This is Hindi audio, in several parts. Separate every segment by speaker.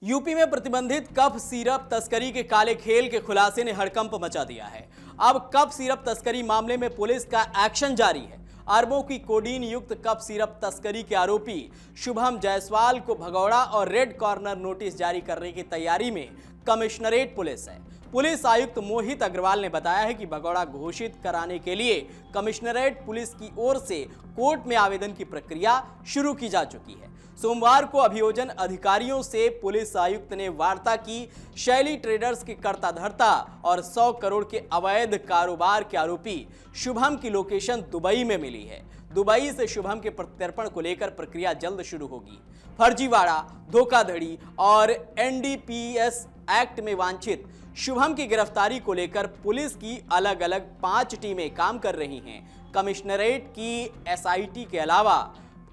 Speaker 1: यूपी में प्रतिबंधित कफ सिरप तस्करी के काले खेल के खुलासे ने हड़कंप मचा दिया है। अब कफ सिरप तस्करी मामले में पुलिस का एक्शन जारी है। अरबों की कोडीन युक्त कफ सिरप तस्करी के आरोपी शुभम जायसवाल को भगौड़ा और रेड कॉर्नर नोटिस जारी करने की तैयारी में कमिश्नरेट पुलिस है। पुलिस आयुक्त मोहित अग्रवाल ने बताया है कि भगौड़ा घोषित कराने के लिए कमिश्नरेट पुलिस की ओर से कोर्ट में आवेदन की प्रक्रिया शुरू की जा चुकी है। सोमवार को अभियोजन अधिकारियों से पुलिस आयुक्त ने वार्ता की। शैली ट्रेडर्स के कर्ता धर्ता और 100 करोड़ के अवैध कारोबार के आरोपी शुभम की लोकेशन दुबई में मिली है। दुबई से शुभम के प्रत्यर्पण को लेकर प्रक्रिया जल्द शुरू होगी। फर्जीवाड़ा, धोखाधड़ी और एनडीपीएस एक्ट में वांछित शुभम की गिरफ्तारी को लेकर पुलिस की अलग अलग 5 टीमें काम कर रही हैं। कमिश्नरेट की एसआईटी के अलावा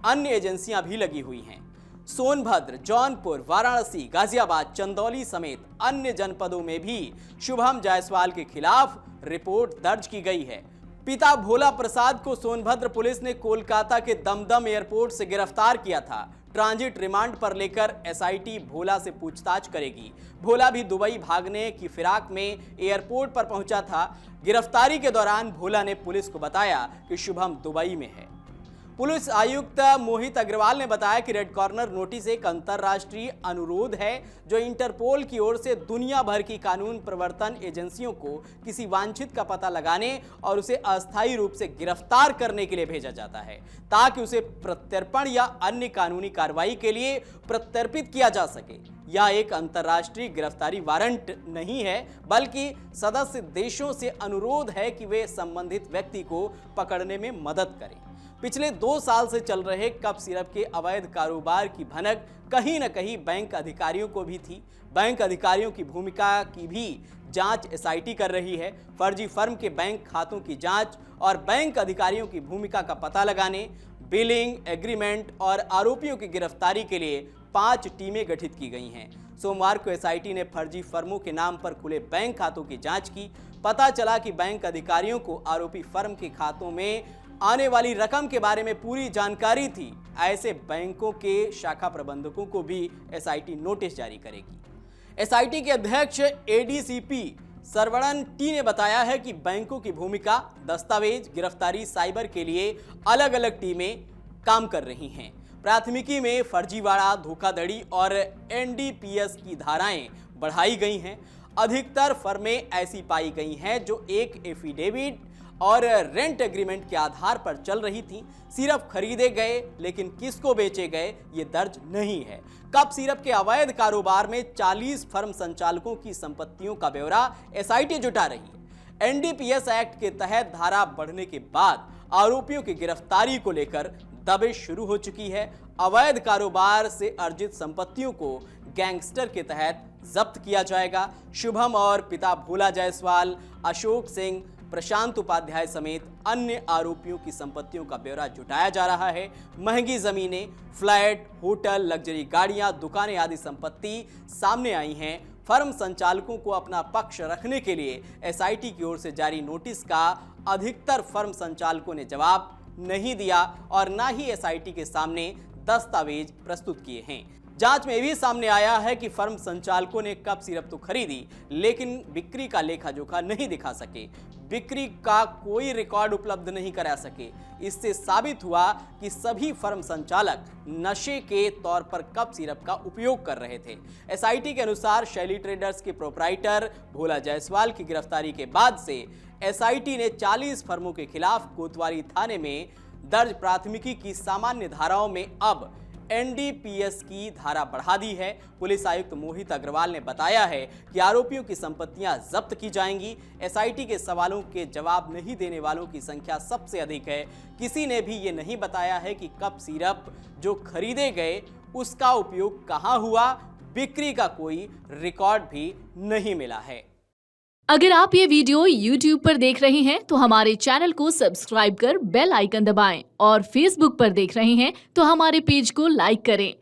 Speaker 1: अन्य एजेंसियां भी लगी हुई हैं। सोनभद्र, जौनपुर, वाराणसी, गाजियाबाद, चंदौली समेत अन्य जनपदों में भी शुभम जायसवाल के खिलाफ रिपोर्ट दर्ज की गई है। पिता भोला प्रसाद को सोनभद्र पुलिस ने कोलकाता के दमदम एयरपोर्ट से गिरफ्तार किया था। ट्रांजिट रिमांड पर लेकर एसआईटी भोला से पूछताछ करेगी। भोला भी दुबई भागने की फिराक में एयरपोर्ट पर पहुंचा था। गिरफ्तारी के दौरान भोला ने पुलिस को बताया कि शुभम दुबई में है। पुलिस आयुक्त मोहित अग्रवाल ने बताया कि रेड कॉर्नर नोटिस एक अंतर्राष्ट्रीय अनुरोध है जो इंटरपोल की ओर से दुनिया भर की कानून प्रवर्तन एजेंसियों को किसी वांछित का पता लगाने और उसे अस्थायी रूप से गिरफ्तार करने के लिए भेजा जाता है, ताकि उसे प्रत्यर्पण या अन्य कानूनी कार्रवाई के लिए प्रत्यर्पित किया जा सके। यह एक अंतर्राष्ट्रीय गिरफ्तारी वारंट नहीं है, बल्कि सदस्य देशों से अनुरोध है कि वे संबंधित व्यक्ति को पकड़ने में मदद करें। पिछले 2 साल से चल रहे कफ सिरप के अवैध कारोबार की भनक कहीं न कहीं बैंक अधिकारियों को भी थी। बैंक अधिकारियों की भूमिका की भी जांच एसआईटी कर रही है। फर्जी फर्म के बैंक खातों की जांच और बैंक अधिकारियों की भूमिका का पता लगाने, बिलिंग, एग्रीमेंट और आरोपियों की गिरफ्तारी के लिए 5 टीमें गठित की गई हैं। सोमवार को एसआईटी ने फर्जी फर्मों के नाम पर खुले बैंक खातों की जांच की। पता चला कि बैंक अधिकारियों को आरोपी फर्म के खातों में आने वाली रकम के बारे में पूरी जानकारी थी। ऐसे बैंकों के शाखा प्रबंधकों को भी एसआईटी नोटिस जारी करेगी। एसआईटी के अध्यक्ष एडीसीपी सरवणन टी ने बताया है कि बैंकों की भूमिका, दस्तावेज, गिरफ्तारी, साइबर के लिए अलग अलग टीमें काम कर रही हैं। प्राथमिकी में फर्जीवाड़ा, धोखाधड़ी और एनडीपीएस की धाराएं बढ़ाई गई हैं। अधिकतर फर्में ऐसी पाई गई हैं जो एक एफिडेविट और रेंट एग्रीमेंट के आधार पर चल रही थी। सिरप खरीदे गए लेकिन किसको बेचे गए ये दर्ज नहीं है। कफ सिरप के अवैध कारोबार में 40 फर्म संचालकों की संपत्तियों का ब्यौरा एसआईटी जुटा रही है। एनडीपीएस एक्ट के तहत धारा बढ़ने के बाद आरोपियों की गिरफ्तारी को लेकर दबिश शुरू हो चुकी है। अवैध कारोबार से अर्जित संपत्तियों को गैंगस्टर के तहत जब्त किया जाएगा। शुभम और पिता भोला जायसवाल, अशोक सिंह, प्रशांत उपाध्याय समेत अन्य आरोपियों की संपत्तियों का ब्यौरा जुटाया जा रहा है। महंगी जमीनें, फ्लैट, होटल, लग्जरी गाड़ियां, दुकानें आदि संपत्ति सामने आई हैं। फर्म संचालकों को अपना पक्ष रखने के लिए एसआईटी की ओर से जारी नोटिस का अधिकतर फर्म संचालकों ने जवाब नहीं दिया और ना ही एसआईटी के सामने दस्तावेज प्रस्तुत किए हैं। जांच में भी सामने आया है कि फर्म संचालकों ने कफ सिरप तो खरीदी लेकिन बिक्री का लेखा जोखा नहीं दिखा सके, बिक्री का कोई रिकॉर्ड उपलब्ध नहीं करा सके। इससे साबित हुआ कि सभी फर्म संचालक नशे के तौर पर कफ सिरप का उपयोग कर रहे थे। एसआईटी के अनुसार शैली ट्रेडर्स के प्रोपराइटर भोला जायसवाल की गिरफ्तारी के बाद से एसआईटी ने 40 फर्मों के खिलाफ कोतवाली थाने में दर्ज प्राथमिकी की सामान्य धाराओं में अब एनडीपीएस की धारा बढ़ा दी है। पुलिस आयुक्त मोहित अग्रवाल ने बताया है कि आरोपियों की संपत्तियां जब्त की जाएंगी। एसआईटी के सवालों के जवाब नहीं देने वालों की संख्या सबसे अधिक है। किसी ने भी ये नहीं बताया है कि कफ सिरप जो खरीदे गए उसका उपयोग कहां हुआ। बिक्री का कोई रिकॉर्ड भी नहीं मिला है।
Speaker 2: अगर आप ये वीडियो YouTube पर देख रहे हैं तो हमारे चैनल को सब्सक्राइब कर बेल आइकन दबाएं और Facebook पर देख रहे हैं तो हमारे पेज को लाइक करें।